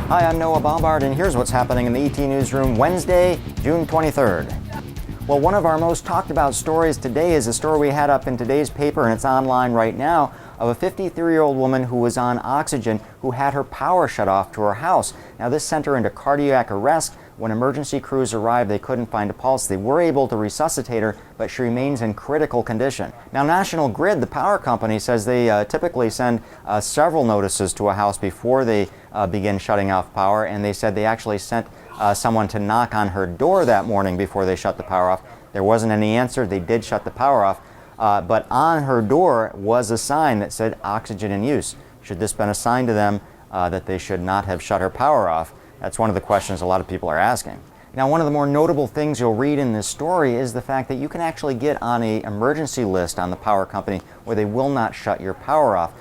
Hi, I'm Noah Bombard, and here's what's happening in the ET Newsroom Wednesday, June 23rd. Well, one of our most talked about stories today is a story we had up in today's paper, and it's online right now, of a 53-year-old woman who was on oxygen who had her power shut off to her house. Now, this sent her into cardiac arrest. When emergency crews arrived, they couldn't find a pulse. They were able to resuscitate her, but she remains in critical condition. Now, National Grid, the power company, says they typically send several notices to a house before they begin shutting off power, and they said they actually sent someone to knock on her door that morning before they shut the power off. There wasn't any answer. They did shut the power off, but on her door was a sign that said oxygen in use. Should this been a sign to them that they should not have shut her power off? That's one of the questions a lot of people are asking. Now, one of the more notable things you'll read in this story is the fact that you can actually get on an emergency list on the power company where they will not shut your power off.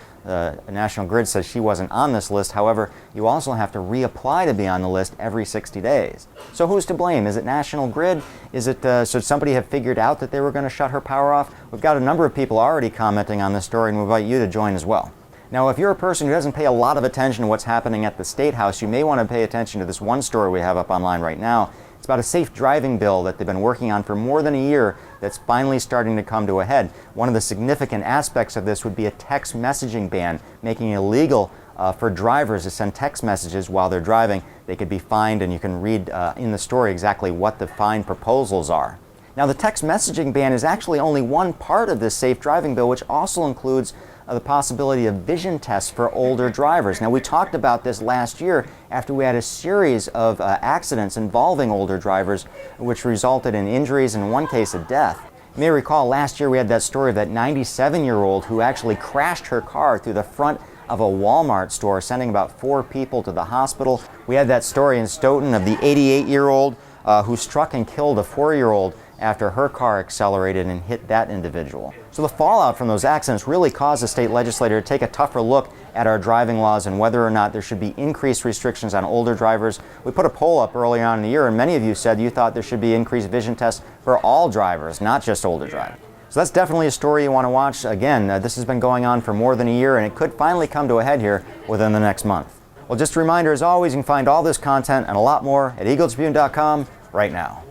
National Grid says she wasn't on this list. However, you also have to reapply to be on the list every 60 days. So who's to blame? Is it National Grid? Is it, should somebody have figured out that they were going to shut her power off? We've got a number of people already commenting on this story, and we invite you to join as well. Now, if you're a person who doesn't pay a lot of attention to what's happening at the State House, you may want to pay attention to this one story we have up online right now. It's about a safe driving bill that they've been working on for more than a year that's finally starting to come to a head. One of the significant aspects of this would be a text messaging ban, making it illegal for drivers to send text messages while they're driving. They could be fined, and you can read in the story exactly what the fine proposals are. Now, the text messaging ban is actually only one part of this safe driving bill, which also includes the possibility of vision tests for older drivers. Now, we talked about this last year after we had a series of accidents involving older drivers, which resulted in injuries and in one case a death. You may recall last year we had that story of that 97-year-old who actually crashed her car through the front of a Walmart store, sending about 4 people to the hospital. We had that story in Stoughton of the 88-year-old who struck and killed a 4-year-old after her car accelerated and hit that individual. So the fallout from those accidents really caused the state legislature to take a tougher look at our driving laws and whether or not there should be increased restrictions on older drivers. We put a poll up early on in the year, and many of you said you thought there should be increased vision tests for all drivers, not just older drivers. So that's definitely a story you want to watch. Again, this has been going on for more than a year, and it could finally come to a head here within the next month. Well, just a reminder, as always, you can find all this content and a lot more at Eagle-Tribune.com right now.